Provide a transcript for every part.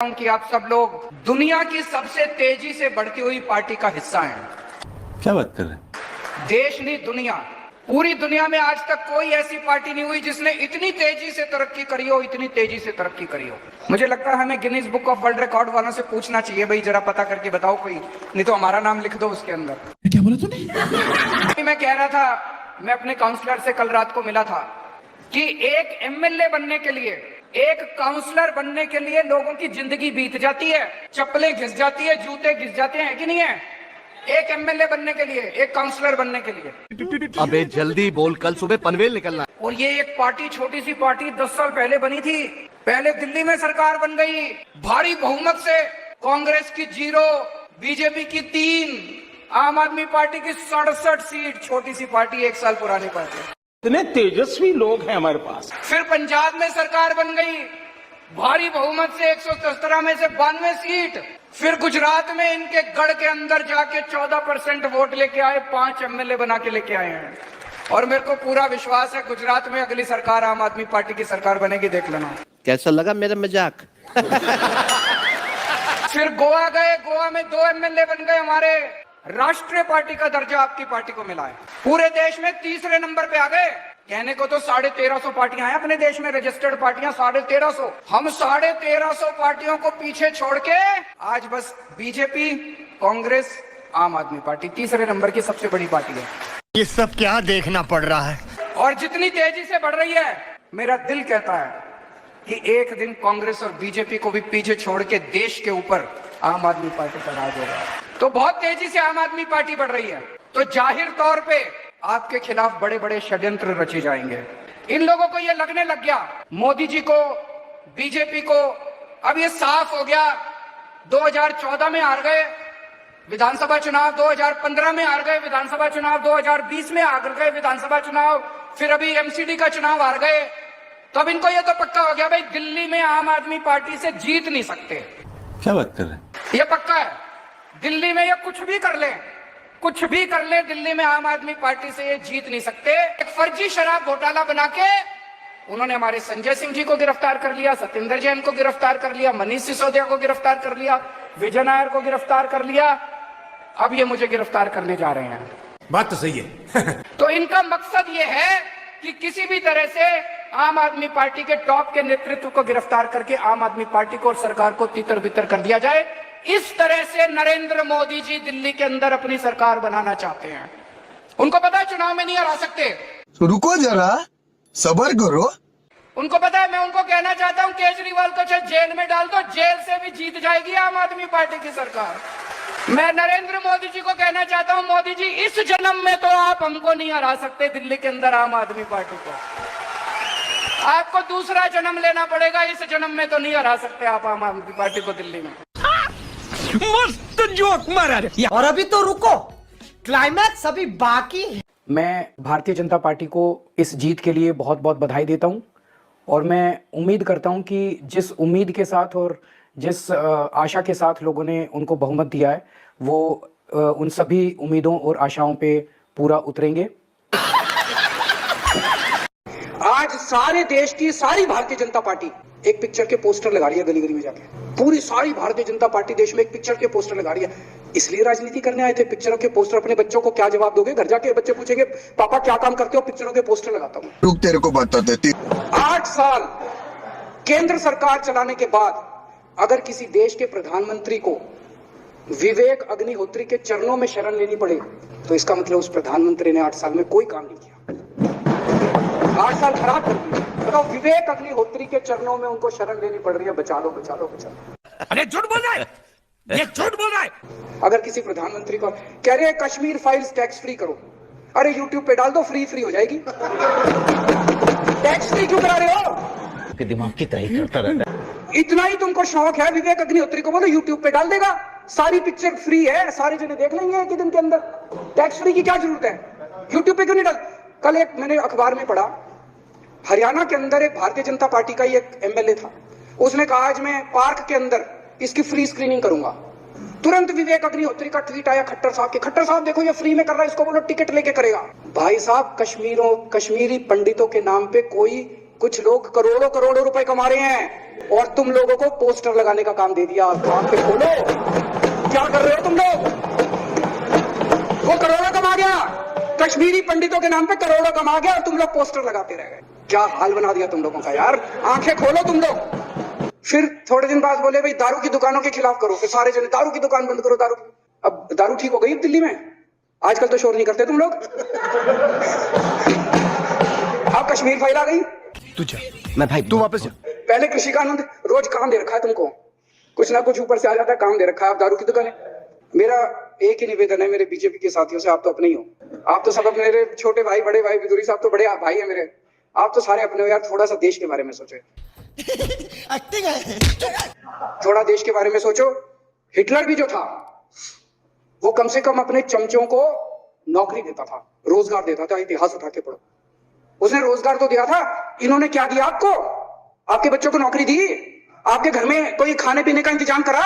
हूं कि आप सब लोग दुनिया की सबसे तेजी से बढ़ती हुई पार्टी का हिस्सा हैं। क्या बात कर रहे हैं? देश नहीं, दुनिया, पूरी दुनिया में आज तक कोई ऐसी पार्टी नहीं हुई जिसने इतनी तेजी से तरक्की करी हो, इतनी तेजी से तरक्की करी हो। मुझे लगता है हमें Guinness book of world record वालों से पूछना चाहिए, भाई जरा पता करके बताओ कोई, नहीं तो हमारा नाम लिख दो उसके अंदर। क्या बोला तूने? मैं कह रहा था, मैं अपने काउंसलर से कल रात को मिला था कि एक एमएलए बनने के लिए, एक काउंसलर बनने के लिए लोगों की जिंदगी बीत जाती है, चप्पलें घिस जाती है, जूते घिस जाते हैं कि नहीं है, एक एमएलए बनने के लिए, एक काउंसलर बनने के लिए। अबे जल्दी बोल, कल सुबह पनवेल निकलना। और ये एक पार्टी, छोटी सी पार्टी 10 साल पहले बनी थी, पहले दिल्ली में सरकार बन गई भारी बहुमत से, कांग्रेस की 0, बीजेपी की 3, आम आदमी पार्टी की 67 सीट, छोटी सी पार्टी, 1 साल पुरानी पार्टी। इतने तेजस्वी लोग हैं हमारे पास। फिर पंजाब में सरकार बन गई भारी बहुमत से, 117 में से 92 सीट। फिर गुजरात में इनके गढ़ के अंदर जाके 14% वोट लेके आए, 5 एमएलए बना के लेके आए हैं। और मेरे को पूरा विश्वास है गुजरात में अगली सरकार आम आदमी पार्टी की सरकार बनेगी, देख लेना। कैसा लगा मेरा मजाक? फिर गोवा गए, गोवा में 2 एमएलए बन गए हमारे, राष्ट्रीय पार्टी का दर्जा आपकी पार्टी को मिला है। पूरे देश में तीसरे नंबर पे आ गए। कहने को तो 1350 पार्टियां हैं अपने देश में, रजिस्टर्ड पार्टियां 1350। हम 1350 पार्टियों को पीछे छोड़ के आज बस बीजेपी, कांग्रेस, आम आदमी पार्टी तीसरे नंबर की सबसे बड़ी पार्टी है। ये सब क्या देखना पड़ रहा है? और जितनी तेजी से बढ़ रही है, मेरा दिल कहता है कि एक दिन कांग्रेस और बीजेपी को भी पीछे छोड़ के देश के ऊपर आम आदमी पार्टी का राज होगा। तो बहुत तेजी से आम आदमी पार्टी बढ़ रही है, तो जाहिर तौर पे आपके खिलाफ बड़े बड़े षड्यंत्र रचे जाएंगे। इन लोगों को ये लगने लग गया, मोदी जी को, बीजेपी को, अब ये साफ हो गया, 2014 में हार गए विधानसभा चुनाव, 2015 में हार गए विधानसभा चुनाव, 2020 में हार गए विधानसभा चुनाव, फिर अभी एमसीडी का चुनाव हार गए। तो अब इनको ये तो पक्का हो गया भाई, दिल्ली में आम आदमी पार्टी से जीत नहीं सकते। क्या बात कर रहे हैं? ये पक्का है, दिल्ली में ये कुछ भी कर ले, कुछ भी कर ले, दिल्ली में आम आदमी पार्टी से ये जीत नहीं सकते। एक फर्जी शराब घोटाला बना के उन्होंने हमारे संजय सिंह जी को गिरफ्तार कर लिया, सत्येंद्र जैन को गिरफ्तार कर लिया, मनीष सिसोदिया को गिरफ्तार कर लिया, विजय नायर को गिरफ्तार कर लिया, अब ये मुझे गिरफ्तार करने जा रहे हैं। बात तो सही है। तो इनका मकसद ये है कि किसी भी तरह से आम आदमी पार्टी के टॉप के नेतृत्व को गिरफ्तार करके आम आदमी पार्टी को और सरकार को तितर बितर कर दिया जाए। इस तरह से नरेंद्र मोदी जी दिल्ली के अंदर अपनी सरकार बनाना चाहते हैं। उनको पता है चुनाव में नहीं हरा सकते, तो रुको जरा, सब्र करो। उनको पता है, मैं उनको कहना चाहता हूं केजरीवाल को चाहे जेल में डाल दो, जेल से भी जीत जाएगी आम आदमी पार्टी की सरकार। मैं नरेंद्र मोदी जी को कहना चाहता हूं, मोदी जी इस जन्म में तो आप हमको नहीं हरा सकते दिल्ली के अंदर आम आदमी पार्टी को, आपको दूसरा जन्म लेना पड़ेगा, इस जन्म में तो नहीं हरा सकते आप आम आदमी पार्टी को दिल्ली में। मस्त जोक मारा रे। और अभी तो रुको, क्लाइमैक्स अभी बाकी है। मैं भारतीय जनता पार्टी को इस जीत के लिए बहुत बहुत बधाई देता हूं और मैं उम्मीद करता हूं कि जिस उम्मीद के साथ और जिस आशा के साथ लोगों ने उनको बहुमत दिया है, वो उन सभी उम्मीदों और आशाओं पे पूरा उतरेंगे। आज सारे देश की सारी भारतीय जनता पार्टी एक पिक्चर के पोस्टर लगा रही है गली गली में जाके, पूरी सारी भारतीय जनता पार्टी देश में एक पिक्चर के पोस्टर लगा रही है। इसलिए राजनीति करने आए थे, पिक्चरों के पोस्टर। अपने बच्चों को क्या जवाब दोगे? घर जाके बच्चे पूछेंगे पापा क्या काम करते हो? पिक्चरों के पोस्टर लगाता हूँ। रुक, तेरे को बता देती। 8 साल केंद्र सरकार चलाने के बाद अगर किसी देश के प्रधानमंत्री को विवेक अग्निहोत्री के चरणों में शरण लेनी पड़े, तो इसका मतलब उस प्रधानमंत्री ने 8 साल में कोई काम नहीं किया, 8 साल खराब कर दिए। तो विवेक अग्निहोत्री के चरणों में उनको शरण लेनी पड़ रही है, बचा लो बचा लो बचा लो। अरे झूठ बोल रहा है, ये झूठ बोल रहा है। अगर किसी प्रधानमंत्री को कह रहे हैं कश्मीर फाइल्स टैक्स फ्री करो, अरे यूट्यूब पे डाल दो, फ्री हो जाएगी। टैक्स फ्री क्यों करा रहे हो? के दिमाग की तही करता रहता है। इतना ही तुमको शौक है, विवेक अग्निहोत्री को बोलो यूट्यूब पे डाल देगा, सारी पिक्चर फ्री है, सारे जने देख लेंगे एक ही दिन के अंदर। टैक्स फ्री की क्या जरूरत है? यूट्यूब पे क्यों नहीं डाल? कल एक मैंने अखबार में पढ़ा, हरियाणा के अंदर एक भारतीय जनता पार्टी का ही एक एमएलए था, उसने कहा आज मैं पार्क के अंदर इसकी फ्री स्क्रीनिंग करूंगा। तुरंत विवेक अग्निहोत्री का ट्वीट आया खट्टर साहब के, खट्टर साहब देखो ये फ्री में कर रहा है, इसको बोलो टिकट लेके करेगा। भाई साहब, कश्मीरी पंडितों के नाम पे कोई कुछ लोग करोड़ों करोड़ों रुपए कमा रहे हैं और तुम लोगों को पोस्टर लगाने का काम दे दिया। आंखें खोलो, क्या कर रहे हो तुम लोग? वो करोड़ों कमा गया, कश्मीरी पंडितों के नाम पे करोड़ों कमा गया और तुम लोग पोस्टर लगाते रह गए। क्या हाल बना दिया तुम लोगों का यार। आंखें खोलो तुम लोग। फिर थोड़े दिन बाद बोले भाई दारू की दुकानों के खिलाफ करो, फिर सारे जने दारू की दुकान बंद करो। दारू, अब दारू ठीक हो गई दिल्ली में? आजकल तो शोर नहीं करते तुम लोग। अब कश्मीर फाइल आ गई। तू जा, मैं भाई तू वापस जा। पहले कृषि कानून, रोज काम दे रखा है तुमको, कुछ ना कुछ ऊपर से आ जाता है, काम दे रखा है। अब दारू की दुकान है। मेरा एक ही निवेदन है मेरे बीजेपी के साथियों से, आप तो अपने ही हो, आप तो सब अपने, मेरे छोटे भाई बड़े भाई बिदुरी साहब तो बड़े भाई है मेरे, आप तो सारे अपने हो यार। थोड़ा सा देश के बारे में सोचो, थोड़ा देश के बारे में सोचो। हिटलर भी जो था वो कम से कम अपने चमचों को नौकरी देता था, रोजगार देता था। इतिहास उठा के पढ़ो, उसने रोजगार तो दिया था। इन्होंने क्या दिया आपको? आपके बच्चों को नौकरी दी, आपके घर में कोई खाने पीने का इंतजाम करा,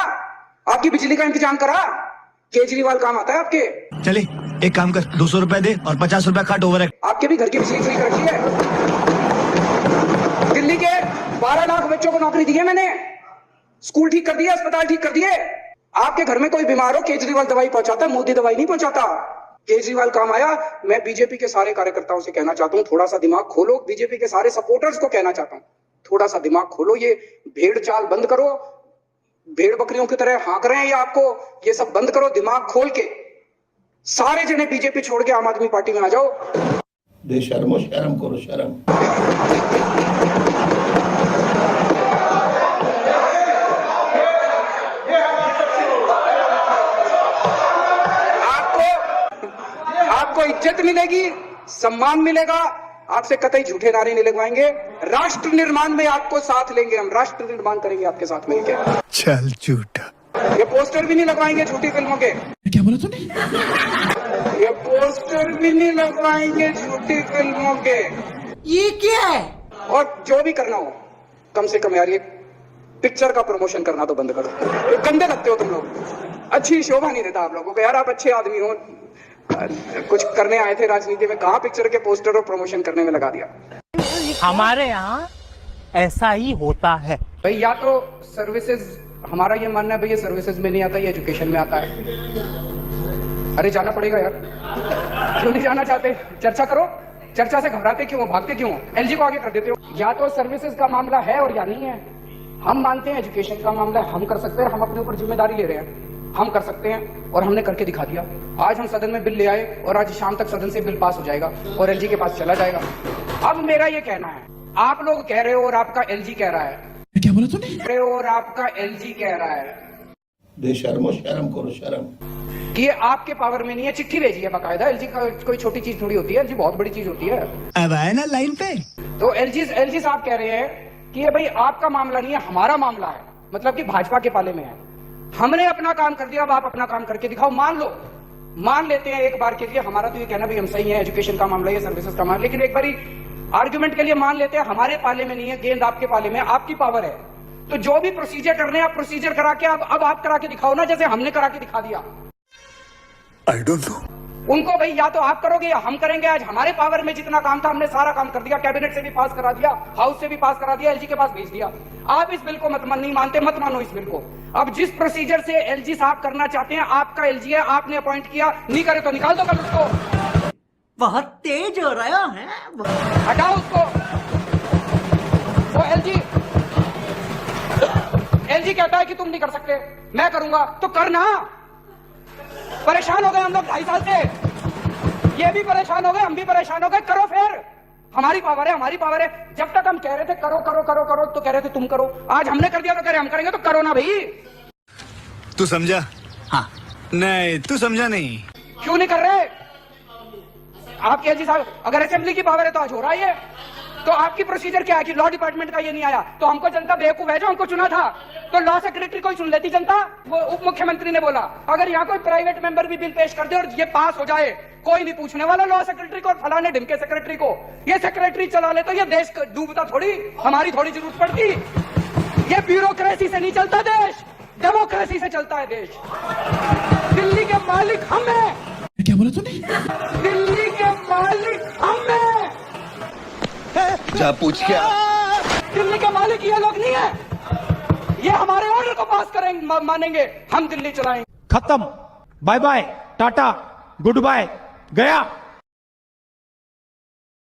आपकी बिजली का इंतजाम करा। केजरीवाल काम आता है आपके? चले एक काम कर, 200 रुपए दे और 50 रुपए काट ओवर है। आपके भी घर की बिजली फ्री कर रखी है। दिल्ली के 12 लाख बच्चों को नौकरी दी है मैंने, स्कूल ठीक कर दिए, अस्पताल ठीक कर दिए। आपके घर में कोई बीमार हो, केजरीवाल दवाई पहुंचाता है, मोदी दवाई नहीं पहुंचाता। केजरीवाल काम आया। मैं बीजेपी के सारे कार्यकर्ताओं से कहना चाहता हूं, थोड़ा सा दिमाग खोलो। बीजेपी के सारे सपोर्टर्स को कहना चाहता हूं, थोड़ा सा दिमाग खोलो। ये भेड़ चाल बंद करो, भेड़ बकरियों की तरह हाँक रहे हैं ये आपको, ये सब बंद करो। दिमाग खोल के सारे जने बीजेपी छोड़ के आम आदमी पार्टी में आ जाओ। बेशर्मो, शर्म करो, शर्म। आपको इज्जत मिलेगी, सम्मान मिलेगा, आपसे कतई झूठे नारे नहीं लगवाएंगे। राष्ट्र निर्माण में आपको साथ लेंगे हम, राष्ट्र निर्माण करेंगे आपके साथ मिलकर। चल झूठा। ये पोस्टर भी नहीं लगवाएंगे झूठी फिल्मों के। क्या बोला तूने? ये पोस्टर भी नहीं लगवाएंगे झूठी फिल्मों के। ये क्या है? और जो भी करना हो, कम से कम यार ये पिक्चर का प्रमोशन करना तो बंद करो। गंदे लगते हो तुम लोग, अच्छी शोभा नहीं देता आप लोगों को यार। आप अच्छे आदमी हो, कुछ करने आए थे राजनीति में, कहाँ पिक्चर के पोस्टर और प्रमोशन करने में लगा दिया। हमारे यहाँ ऐसा ही होता है भाई। या तो सर्विसेज, हमारा ये मानना है भाई ये सर्विसेज में नहीं आता, ये एजुकेशन में आता है। अरे जाना पड़ेगा यार, क्यों नहीं जाना चाहते? चर्चा करो, चर्चा से घबराते क्यों, भागते क्यों, एलजी को आगे कर देते हो। या तो सर्विसेज का मामला है और या नहीं है। हम मानते हैं एजुकेशन का मामला है, हम कर सकते हैं, हम अपने ऊपर जिम्मेदारी ले रहे हैं, हम कर सकते हैं और हमने करके दिखा दिया। आज हम सदन में बिल ले आए और आज शाम तक सदन से बिल पास हो जाएगा और एलजी के पास चला जाएगा। अब मेरा ये कहना है, आप लोग कह रहे हो और आपका एलजी कह रहा है। क्या बोला तूने? और आपका एलजी कह रहा है बेशर्मो, शर्म करो, शर्म। कि ये आपके पावर में नहीं है। चिट्ठी भेजी है बाकायदा। एलजी का कोई छोटी चीज थोड़ी होती है, एलजी बहुत बड़ी चीज होती है। अब आए ना लाइन पे। तो एलजी साहब कह रहे हैं कि ये भाई आपका मामला नहीं है, हमारा मामला है। मतलब कि भाजपा के पाले में है। हमने अपना काम कर दिया, अब आप अपना काम करके दिखाओ। मान लो, मान लेते हैं एक बार के लिए, हमारा तो ये कहना भी हम सही है, एजुकेशन का मामला है, सर्विसेज का मामला, लेकिन एक बारी आर्गुमेंट के लिए मान लेते हैं हमारे पाले में नहीं है, गेंद आपके पाले में, आपकी पावर है। तो जो भी प्रोसीजर करने हैं आप प्रोसीजर करा के अब आप करा के दिखाओ ना, जैसे हमने करा के दिखा दिया। I don't know. उनको भाई या तो आप करोगे या हम करेंगे। आज हमारे पावर में जितना काम था हमने सारा काम कर दिया, कैबिनेट से भी पास करा दिया, हाउस से भी पास करा दिया, एलजी के पास भेज दिया। आप इस बिल को नहीं मानते, मत मानो इस बिल को। अब जिस प्रोसीजर से एलजी साहब करना चाहते हैं, आपका एलजी है, आपने अपॉइंट किया, नहीं करे तो निकाल दो कल उसको। बहुत तेज हो रहा है। हटाओ उसको। वो एलजी कहता है कि तुम नहीं कर सकते, मैं करूंगा, तो करना। परेशान हो गए हम लोग 2.5 साल से, ये भी परेशान हो गए, हम भी परेशान हो गए। करो फिर, हमारी पावर है, हमारी पावर है। जब तक हम कह रहे थे करो करो करो करो तो कह रहे थे तुम करो। आज हमने कर दिया तो कह रहे हम करेंगे, तो करो ना भाई। तू समझा? हाँ। नहीं तू समझा नहीं। क्यों नहीं कर रहे? आपके एलजी साहब, अगर असेंबली की पावर है तो आज हो रहा है। तो आपकी प्रोसीजर क्या है कि लॉ डिपार्टमेंट का ये नहीं आया तो हमको जनता बेवकूफ है जो हमको चुना था? तो लॉ सेक्रेटरी को ही सुन लेती जनता। वो उप मुख्यमंत्री ने बोला अगर यहाँ कोई प्राइवेट मेंबर भी बिल पेश कर दे और ये पास हो जाए, कोई नहीं पूछने वाला लॉ सेक्रेटरी को और फलाने ढिमके सेक्रेटरी को। ये सेक्रेटरी चला ले तो ये देश डूबता थोड़ी, हमारी थोड़ी जरूरत पड़ती। ये ब्यूरोक्रेसी से नहीं चलता देश, डेमोक्रेसी से चलता है देश। दिल्ली के मालिक हम हैं। क्या बोला तूने? दिल्ली के मालिक हम हैं। पूछा पूछ क्या दिल्ली के मालिक ये लोग नहीं है, ये हमारे ऑर्डर को पास करेंगे, मानेंगे, हम दिल्ली चलाएंगे। खत्म, बाय बाय, टाटा, गुड बाय, गया।